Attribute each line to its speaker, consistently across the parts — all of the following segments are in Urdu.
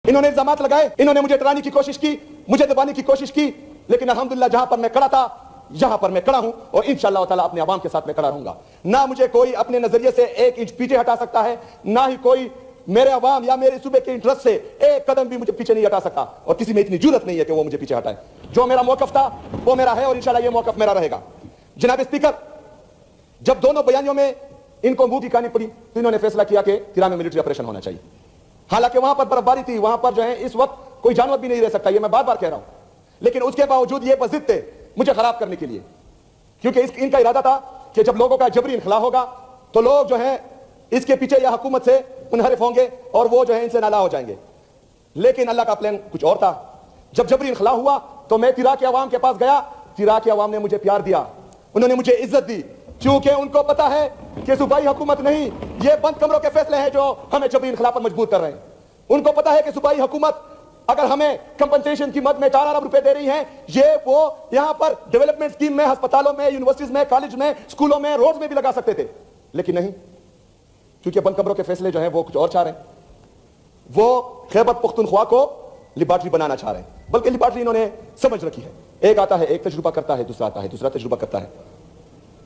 Speaker 1: انہوں نے الزامات لگائے, انہوں نے مجھے ڈرانے کی کوشش کی, مجھے دبانے کی کوشش کی, لیکن الحمدللہ جہاں پر میں کھڑا تھا یہاں پر میں کھڑا ہوں اور انشاءاللہ تعالیٰ اپنے عوام کے ساتھ میں کھڑا رہوں گا. نہ مجھے کوئی اپنے نظریے سے 1 انچ پیچھے ہٹا سکتا ہے, نہ ہی کوئی میرے عوام یا میرے صوبے کے انٹرسٹ سے 1 قدم بھی مجھے پیچھے نہیں ہٹا سکتا, اور کسی میں اتنی جرأت نہیں ہے کہ وہ مجھے پیچھے ہٹائے. جو میرا موقف تھا وہ میرا ہے اور انشاءاللہ یہ موقف میرا رہے گا. جناب اسپیکر, جب دونوں بیانیوں میں ان کو منہ کی کہانی پڑی تو انہوں نے فیصلہ کیا کہ تیرا میں ملٹری آپریشن ہونا چاہیے. حالانکہ وہاں پر برفباری تھی, وہاں پر جو ہے اس وقت کوئی جانور بھی نہیں رہ سکتا, یہ میں بار بار کہہ رہا ہوں, لیکن اس کے باوجود یہ ضد تھے مجھے خراب کرنے کے لیے, کیونکہ ان کا ارادہ تھا کہ جب لوگوں کا جبری انخلا ہوگا تو لوگ جو ہیں اس کے پیچھے یا حکومت سے منحرف ہوں گے اور وہ جو ہے ان سے نالا ہو جائیں گے. لیکن اللہ کا پلان کچھ اور تھا. جب جبری انخلا ہوا تو میں تیرا کے عوام کے پاس گیا, تیرا کے عوام نے مجھے پیار دیا, انہوں نے مجھے عزت دی, کیونکہ ان کو پتا ہے کہ صوبائی حکومت نہیں, یہ بند کمروں کے فیصلے ہیں جو ہمیں جبری انخلا پر مجبور کر رہے ہیں. ان کو پتا ہے کہ صوبائی حکومت اگر ہمیں کمپنسیشن کی مد میں 4 ارب روپے دے رہی ہیں, یہ وہ یہاں پر ڈیولپمنٹ اسکیم میں, ہسپتالوں میں, یونیورسٹیز میں, کالج میں, اسکولوں میں, روڈز میں بھی لگا سکتے تھے, لیکن نہیں, کیونکہ بند کمروں کے فیصلے جو ہیں وہ کچھ اور چاہ رہے ہیں. وہ خیبر پختونخوا کو لیبارٹری بنانا چاہ رہے ہیں, بلکہ لیبارٹری انہوں نے سمجھ رکھی ہے. ایک آتا ہے, ایک تجربہ کرتا ہے, دوسرا آتا ہے, دوسرا تجربہ کرتا ہے.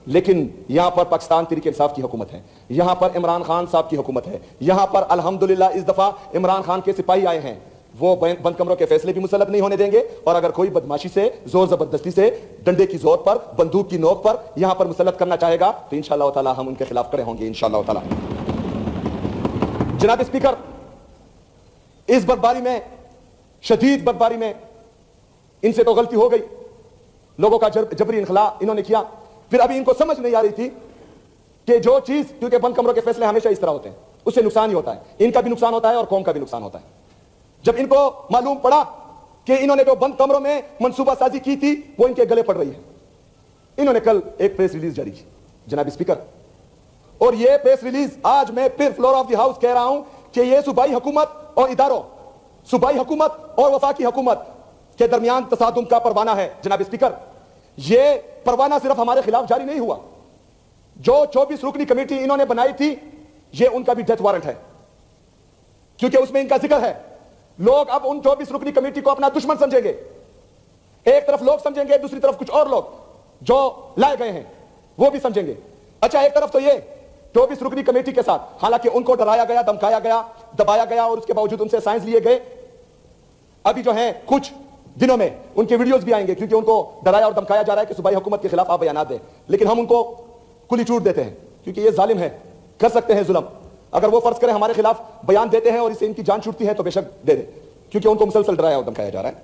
Speaker 1: لیکن یہاں پر پاکستان تحریک انصاف کی حکومت ہے, یہاں پر عمران خان صاحب کی حکومت ہے, یہاں پر الحمدللہ اس دفعہ عمران خان کے سپاہی آئے ہیں, وہ بند کمروں کے فیصلے بھی مسلط نہیں ہونے دیں گے, اور اگر کوئی بدماشی سے, زور زبردستی سے, ڈنڈے کی زور پر, بندوق کی نوک پر یہاں پر مسلط کرنا چاہے گا تو انشاءاللہ تعالی ہم ان کے خلاف کھڑے ہوں گے انشاءاللہ تعالی. جناب اسپیکر, اس برفباری میں, شدید برفباری میں ان سے تو غلطی ہو گئی, لوگوں کا جبری انخلا انہوں نے کیا. پھر ابھی ان کو سمجھ نہیں آ رہی تھی کہ جو چیز, کیونکہ بند کمروں کے فیصلے ہمیشہ اس طرح ہوتے ہیں, اس سے نقصان ہی ہوتا ہے, ان کا بھی نقصان ہوتا ہے اور قوم کا بھی نقصان ہوتا ہے. جب ان کو معلوم پڑا کہ انہوں نے جو بند کمروں میں منصوبہ سازی کی تھی وہ ان کے گلے پڑ رہی ہے, انہوں نے کل ایک پریس ریلیز جاری کی جناب اسپیکر, اور یہ پریس ریلیز آج میں پھر فلور آف دی ہاؤس کہہ رہا ہوں کہ یہ صوبائی حکومت اور اداروں, صوبائی حکومت اور وفاقی حکومت کے درمیان تصادم کا پروانہ ہے. جناب اسپیکر, یہ پروانہ صرف ہمارے خلاف جاری نہیں ہوا, جو 24 رکنی کمیٹی انہوں نے بنائی تھی یہ ان کا بھی ڈیتھ وارنٹ ہے, کیونکہ اس میں ان کا ذکر ہے. لوگ اب ان 24 رکنی کمیٹی کو اپنا دشمن سمجھیں گے, ایک طرف لوگ سمجھیں گے, دوسری طرف کچھ اور لوگ جو لائے گئے ہیں وہ بھی سمجھیں گے. اچھا, ایک طرف تو یہ 24 رکنی کمیٹی کے ساتھ, حالانکہ ان کو ڈرایا گیا, دمکایا گیا, دبایا گیا, اور اس کے باوجود ان سے سائنس لیے گئے. ابھی جو ہیں کچھ دنوں میں ان کے ویڈیوز بھی آئیں گے, کیونکہ ان کو ڈرایا اور دمکایا جا رہا ہے کہ صوبائی حکومت کے خلاف آپ بیانات دیں, لیکن ہم ان کو کھلی چھوٹ دیتے ہیں کیونکہ یہ ظالم ہے, کر سکتے ہیں ظلم. اگر وہ فرض کریں ہمارے خلاف بیان دیتے ہیں اور اس سے ان کی جان چھوٹتی ہے تو بے شک دے دیں, کیونکہ ان کو مسلسل ڈرایا اور دمکایا جا رہا ہے.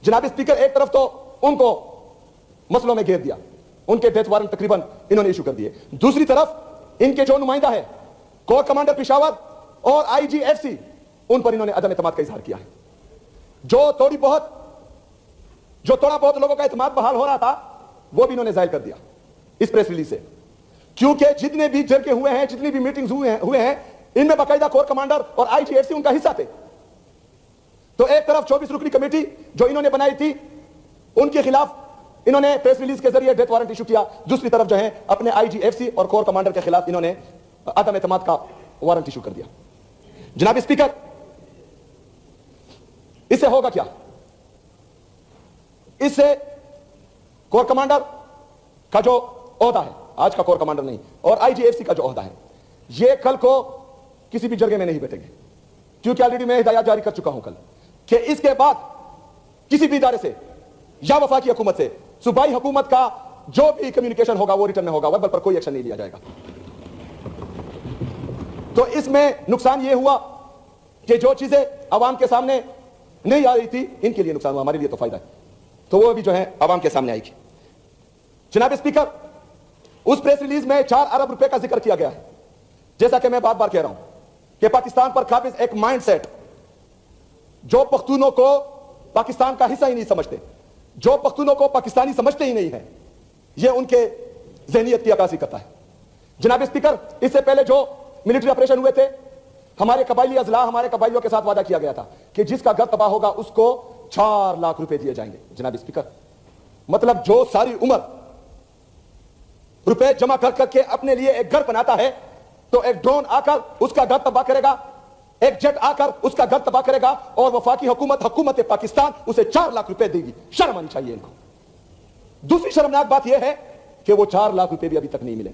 Speaker 1: جناب اسپیکر, ایک طرف تو ان کو مسئلوں میں گھیر دیا, ان کے ڈیتھ وارنٹ تقریباً انہوں نے ایشو کر دیے, دوسری طرف ان کے جو نمائندہ ہے کور کمانڈر پشاور اور IGFC, ان پر انہوں نے عدم اعتماد کا اظہار کیا ہے. جو تھوڑا بہت لوگوں کا اعتماد بحال ہو رہا تھا وہ بھی انہوں نے ظاہر کر دیا اس پریس ریلیز سے, کیونکہ جتنے بھی جرگے ہوئے ہیں, جتنی بھی میٹنگز ہوئے ہیں, ان میں باقاعدہ کور کمانڈر اور IGFC ان کا حصہ تھے. تو ایک طرف 24 رکنی کمیٹی جو انہوں نے بنائی تھی ان کے خلاف انہوں نے پریس ریلیز کے ذریعے ڈیتھ وارنٹ ایشو کیا, دوسری طرف جو ہے اپنے IGFC اور کور کمانڈر کے خلاف انہوں نے عدم اعتماد کا وارنٹ ایشو کر دیا. جناب اسپیکر, اس سے ہوگا کیا؟ اس سے کور کمانڈر کا جو عہدہ ہے, آج کا کور کمانڈر نہیں, اور IGFC کا جو عہدہ ہے, یہ کل کو کسی بھی جرگے میں نہیں بیٹھیں گے, کیونکہ آلریڈی میں ہدایات جاری کر چکا ہوں کل کہ اس کے بعد کسی بھی ادارے سے یا وفاقی حکومت سے صوبائی حکومت کا جو بھی کمیونیکیشن ہوگا وہ ریٹرن میں ہوگا, وربل پر کوئی ایکشن نہیں لیا جائے گا. تو اس میں نقصان یہ ہوا کہ جو چیزیں عوام کے سامنے نہیں آ رہی تھی ان کے لیے نقصان ہوا, ہمارے لیے تو فائدہ ہے, تو وہ بھی جو ہے عوام کے سامنے آئے گی. جناب اسپیکر, اس پریس ریلیز میں 4 ارب روپے کا ذکر کیا گیا ہے. جیسا کہ میں بار بار کہہ رہا ہوں کہ پاکستان پر قابض ایک مائنڈ سیٹ, جو پختونوں کو پاکستان کا حصہ ہی نہیں سمجھتے, جو پختونوں کو پاکستانی سمجھتے ہی نہیں ہیں, یہ ان کے ذہنیت کی عکاسی کرتا ہے. جناب اسپیکر, اس سے پہلے جو ملٹری آپریشن ہوئے تھے, ہمارے قبائلی اضلاع, ہمارے قبائلیوں کے ساتھ وعدہ کیا گیا تھا کہ جس کا گھر تباہ ہوگا اس کو 4 لاکھ روپے دیے جائیں گے. جناب اسپیکر, مطلب جو ساری عمر روپے جمع کر کر کے اپنے لیے ایک گھر بناتا ہے, تو ایک ڈرون آ کر اس کا گھر تباہ کرے گا, ایک جٹ آ کر اس کا گھر تباہ کرے گا اور وفاقی حکومت پاکستان اسے 4 لاکھ روپے دے گی. شرم آنی چاہیے ان کو. دوسری شرمناک بات یہ ہے کہ وہ 4 لاکھ روپے بھی ابھی تک نہیں ملے.